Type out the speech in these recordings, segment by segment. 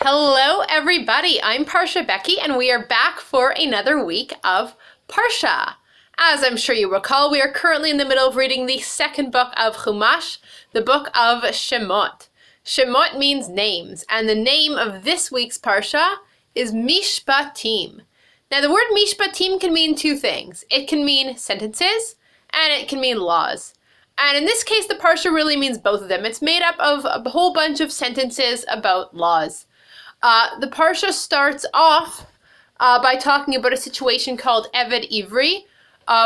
Hello everybody, I'm Parsha Becky and we are back for another week of Parsha. As I'm sure you recall, we are currently in the middle of reading the second book of Chumash, the book of Shmot. Shemot means names, and the name of this week's Parsha is Mishpatim. Now the word Mishpatim can mean two things. It can mean sentences and it can mean laws. And in this case, the Parsha really means both of them. It's made up of a whole bunch of sentences about laws. The Parsha starts off by talking about a situation called Eved Ivri,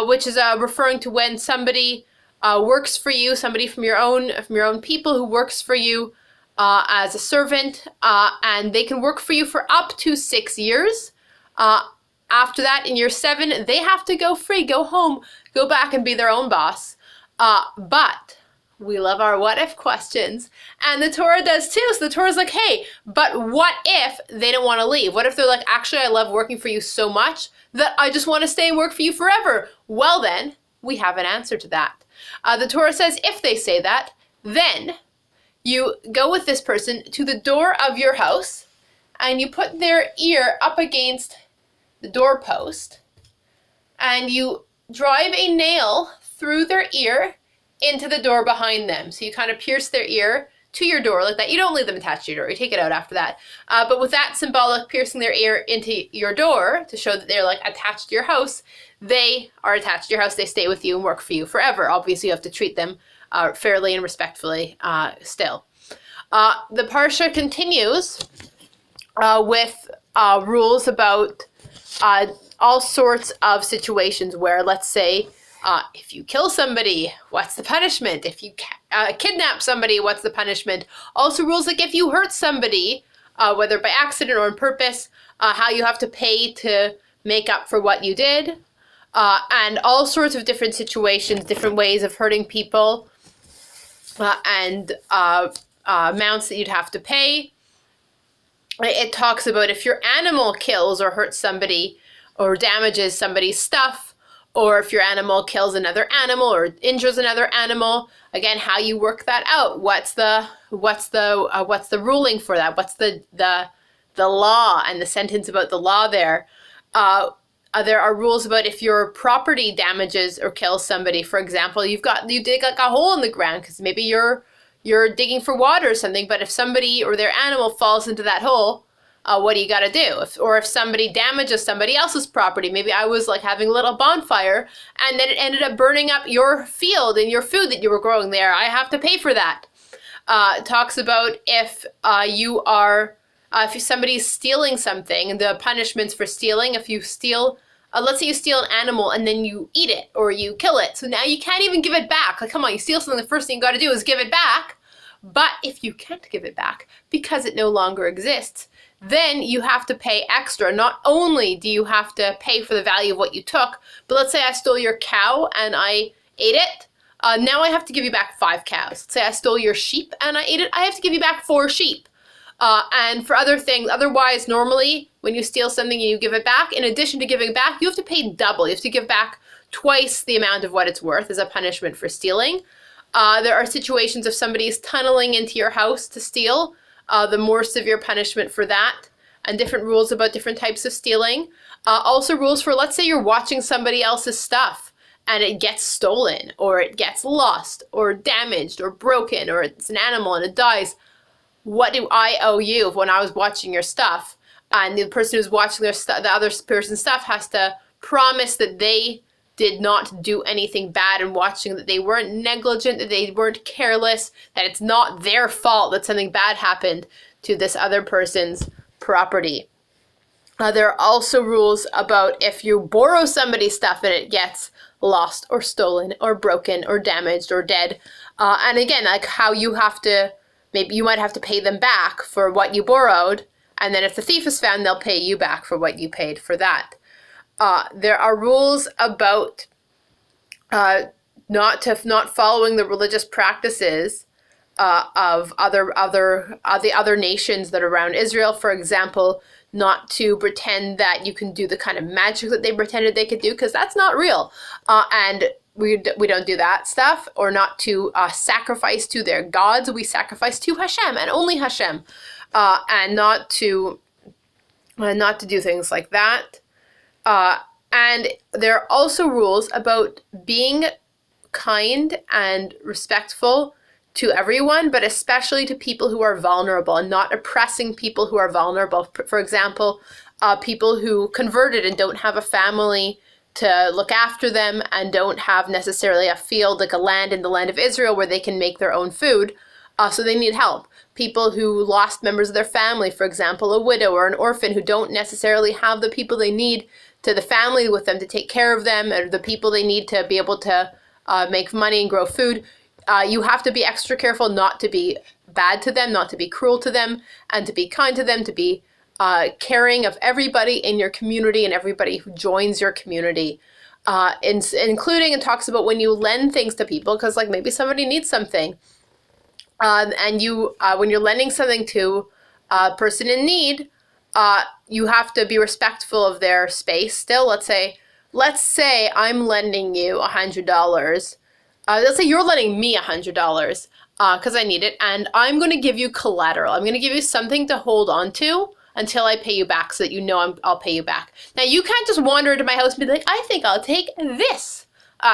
which is referring to when somebody works for you, somebody from your own people who works for you as a servant, and they can work for you for up to 6 years. After that, in year 7, they have to go free, go home, go back and be their own boss. But we love our what if questions, and the Torah does too. So the Torah's like, hey, but what if they don't want to leave? What if they're like, actually, I love working for you so much that I just want to stay and work for you forever? Well, then we have an answer to that. The Torah says if they say that, then you go with this person to the door of your house and you put their ear up against the doorpost and you drive a nail through their ear into the door behind them. So you kind of pierce their ear to your door like that. You don't leave them attached to your door. You take it out after that. But with that symbolic piercing their ear into your door to show that they're like attached to your house, they are attached to your house. They stay with you and work for you forever. Obviously, you have to treat them fairly and respectfully still. The Parsha continues with rules about all sorts of situations where, let's say, if you kill somebody, what's the punishment? If you kidnap somebody, what's the punishment? Also rules like if you hurt somebody, whether by accident or on purpose, how you have to pay to make up for what you did. And all sorts of different situations, different ways of hurting people, and amounts that you'd have to pay. It talks about if your animal kills or hurts somebody or damages somebody's stuff, or if your animal kills another animal or injures another animal, again, how you work that out. What's the ruling for that? What's the law and the sentence about the law there? There are rules about if your property damages or kills somebody. For example, you dig like a hole in the ground because maybe you're digging for water or something. But if somebody or their animal falls into that hole, what do you got to do? If somebody damages somebody else's property, maybe I was like having a little bonfire and then it ended up burning up your field and your food that you were growing there, I have to pay for that. It talks about if if somebody's stealing something and the punishments for stealing. If you steal, let's say you steal an animal and then you eat it or you kill it. So now you can't even give it back. Like, come on, you steal something, the first thing you got to do is give it back. But if you can't give it back because it no longer exists, then you have to pay extra. Not only do you have to pay for the value of what you took, but let's say I stole your cow and I ate it. Now I have to give you back 5 cows. Let's say I stole your sheep and I ate it. I have to give you back 4 sheep. And for other things, otherwise, normally when you steal something and you give it back, in addition to giving it back, you have to pay double. You have to give back twice the amount of what it's worth as a punishment for stealing. There are situations if somebody is tunneling into your house to steal, the more severe punishment for that, and different rules about different types of stealing. Also rules for, let's say you're watching somebody else's stuff and it gets stolen or it gets lost or damaged or broken, or it's an animal and it dies. What do I owe you when I was watching your stuff? And the person who's watching the other person's stuff has to promise that they did not do anything bad in watching, that they weren't negligent, that they weren't careless, that it's not their fault that something bad happened to this other person's property. There are also rules about if you borrow somebody's stuff and it gets lost or stolen or broken or damaged or dead. And again, like how you have to, maybe you might have to pay them back for what you borrowed. And then if the thief is found, they'll pay you back for what you paid for that. There are rules about not following the religious practices of the other nations that are around Israel. For example, not to pretend that you can do the kind of magic that they pretended they could do, because that's not real. And we don't do that stuff. Or not to sacrifice to their gods. We sacrifice to Hashem and only Hashem. and not to do things like that. And there are also rules about being kind and respectful to everyone, but especially to people who are vulnerable, and not oppressing people who are vulnerable. For example, people who converted and don't have a family to look after them and don't have necessarily a field, like a land in the land of Israel where they can make their own food, so they need help. People who lost members of their family, for example, a widow or an orphan who don't necessarily have the people they need to the family with them to take care of them, or the people they need to be able to make money and grow food. You have to be extra careful not to be bad to them, not to be cruel to them, and to be kind to them, to be caring of everybody in your community and everybody who joins your community, including, it talks about when you lend things to people, because like maybe somebody needs something, and you when you're lending something to a person in need, you have to be respectful of their space. Still, let's say I'm lending you $100. Let's say you're lending me $100 because I need it, and I'm going to give you collateral. I'm going to give you something to hold on to until I pay you back, so that you know I'll pay you back. Now, you can't just wander into my house and be like, I think I'll take this.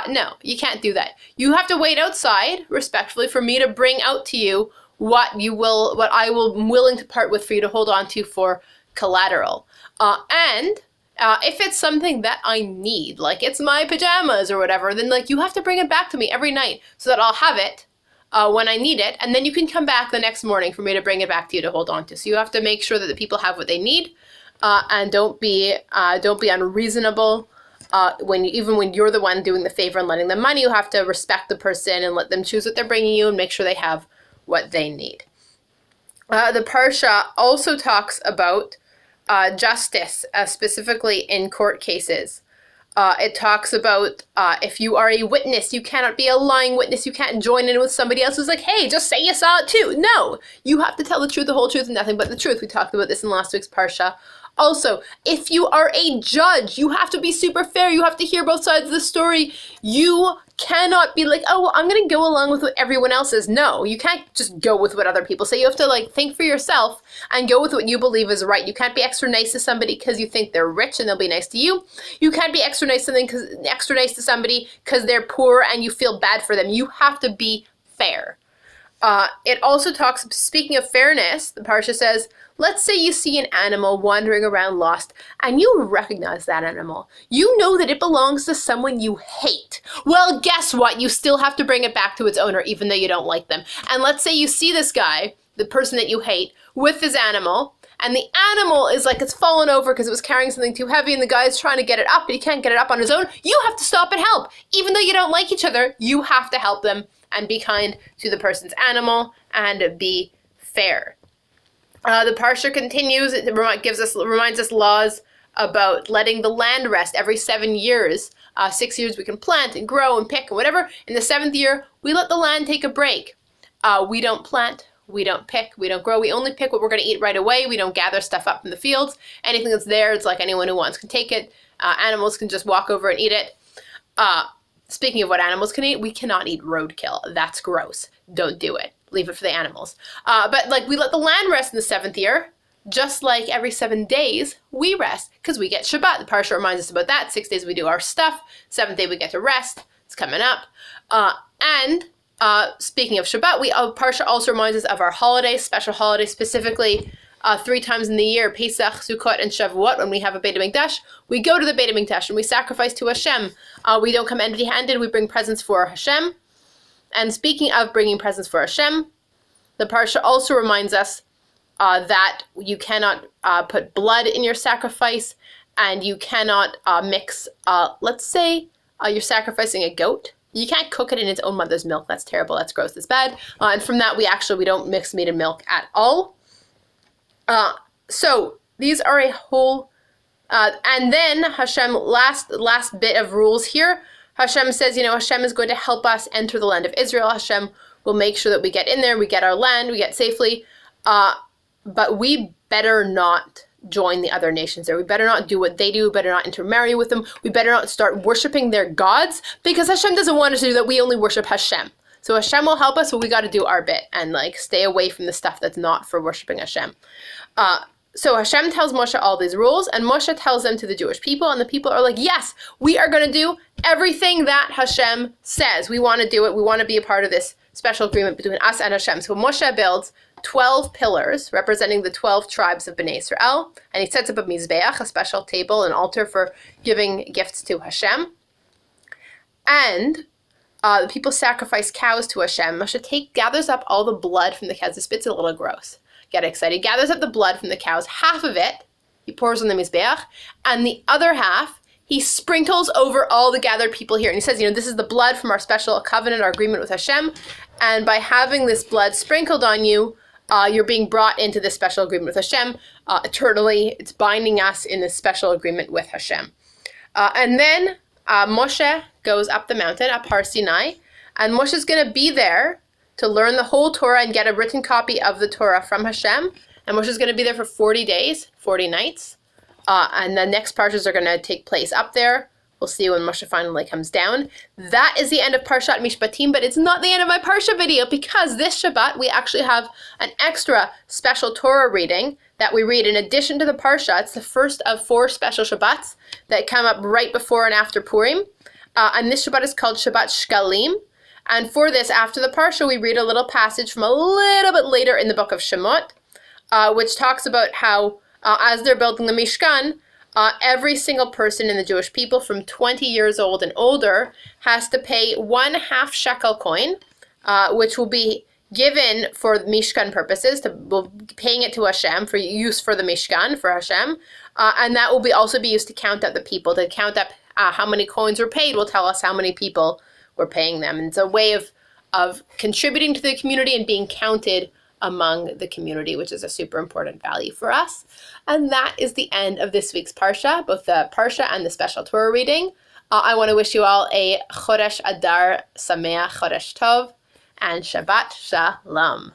No, you can't do that. You have to wait outside respectfully for me to bring out to you what I will willing to part with for you to hold on to for collateral. And if it's something that I need, like it's my pajamas or whatever, then like you have to bring it back to me every night so that I'll have it when I need it, and then you can come back the next morning for me to bring it back to you to hold on to. So you have to make sure that the people have what they need, and don't be unreasonable. Even when you're the one doing the favor and lending them money, you have to respect the person and let them choose what they're bringing you and make sure they have what they need. The Parsha also talks about justice, specifically in court cases. It talks about if you are a witness, you cannot be a lying witness. You can't join in with somebody else who's like, hey, just say you saw it too. No, you have to tell the truth, the whole truth, and nothing but the truth. We talked about this in last week's Parsha. Also, if you are a judge, you have to be super fair. You have to hear both sides of the story. You cannot be like, oh, well, I'm going to go along with what everyone else says. No, you can't just go with what other people say. You have to like think for yourself and go with what you believe is right. You can't be extra nice to somebody because you think they're rich and they'll be nice to you. You can't be extra nice to somebody because they're poor and you feel bad for them. You have to be fair. It also talks, speaking of fairness, the Parsha says, let's say you see an animal wandering around lost and you recognize that animal. You know that it belongs to someone you hate. Well, guess what? You still have to bring it back to its owner even though you don't like them. And let's say you see this guy, the person that you hate, with this animal, and the animal is like, it's fallen over because it was carrying something too heavy and the guy's trying to get it up, but he can't get it up on his own. You have to stop and help. Even though you don't like each other, you have to help them and be kind to the person's animal and be fair. The Parsha continues. It reminds us laws about letting the land rest every 7 years. 6 years we can plant and grow and pick and whatever. In the 7th year, we let the land take a break. We don't plant, we don't pick, we don't grow. We only pick what we're going to eat right away. We don't gather stuff up in the fields. Anything that's there, it's like anyone who wants can take it. Animals can just walk over and eat it. Speaking of what animals can eat, we cannot eat roadkill. That's gross. Don't do it. Leave it for the animals. But like we let the land rest in the 7th year, just like every 7 days we rest because we get Shabbat. The Parsha reminds us about that. 6 days we do our stuff. 7th day we get to rest. It's coming up. And speaking of Shabbat, Parsha also reminds us of our holidays, special holidays, specifically 3 times in the year, Pesach, Sukkot, and Shavuot. When we have a Beit HaMikdash, we go to the Beit HaMikdash and we sacrifice to Hashem. We don't come empty-handed. We bring presents for Hashem. And speaking of bringing presents for Hashem, the Parsha also reminds us that you cannot put blood in your sacrifice, and you cannot mix, let's say you're sacrificing a goat. You can't cook it in its own mother's milk. That's terrible. That's gross. That's bad. And from that, we don't mix meat and milk at all. So these are a whole, and then Hashem, last bit of rules here. Hashem says, Hashem is going to help us enter the land of Israel. Hashem will make sure that we get in there, we get our land, we get safely. But we better not join the other nations there. We better not do what they do. We better not intermarry with them. We better not start worshiping their gods, because Hashem doesn't want us to do that. We only worship Hashem. So Hashem will help us, but we got to do our bit and like stay away from the stuff that's not for worshiping Hashem. So Hashem tells Moshe all these rules, and Moshe tells them to the Jewish people, and the people are like, yes, we are going to do everything that Hashem says. We want to do it. We want to be a part of this special agreement between us and Hashem. So Moshe builds 12 pillars representing the 12 tribes of Bnei Israel, and he sets up a mizbeach, a special table, an altar for giving gifts to Hashem. And the people sacrifice cows to Hashem. Moshe gathers up all the blood from the cows. This bit's a little gross. Get excited. He gathers up the blood from the cows. Half of it he pours on the mizbeach, and the other half he sprinkles over all the gathered people here. And he says, this is the blood from our special covenant, our agreement with Hashem. And by having this blood sprinkled on you, you're being brought into this special agreement with Hashem eternally. It's binding us in this special agreement with Hashem. And then Moshe goes up the mountain, up Har Sinai, and Moshe's going to be there to learn the whole Torah and get a written copy of the Torah from Hashem. And Moshe's going to be there for 40 days, 40 nights. And the next Parshas are going to take place up there. We'll see when Moshe finally comes down. That is the end of Parshat Mishpatim, but it's not the end of my Parsha video, because this Shabbat we actually have an extra special Torah reading that we read in addition to the Parsha. It's the first of 4 special Shabbats that come up right before and after Purim. And this Shabbat is called Shabbat Shkalim. And for this, after the Parsha, we read a little passage from a little bit later in the book of Shmot, which talks about how as they're building the Mishkan, every single person in the Jewish people from 20 years old and older has to pay 1/2 shekel coin, which will be given for Mishkan purposes, we'll be paying it to Hashem for use for the Mishkan, for Hashem, and that will also be used to count up the people, to count up how many coins were paid will tell us how many people we're paying them. And it's a way of contributing to the community and being counted among the community, which is a super important value for us. And that is the end of this week's Parsha, both the Parsha and the special Torah reading. I want to wish you all a Chodesh Adar Sameach, Chodesh Tov, and Shabbat Shalom.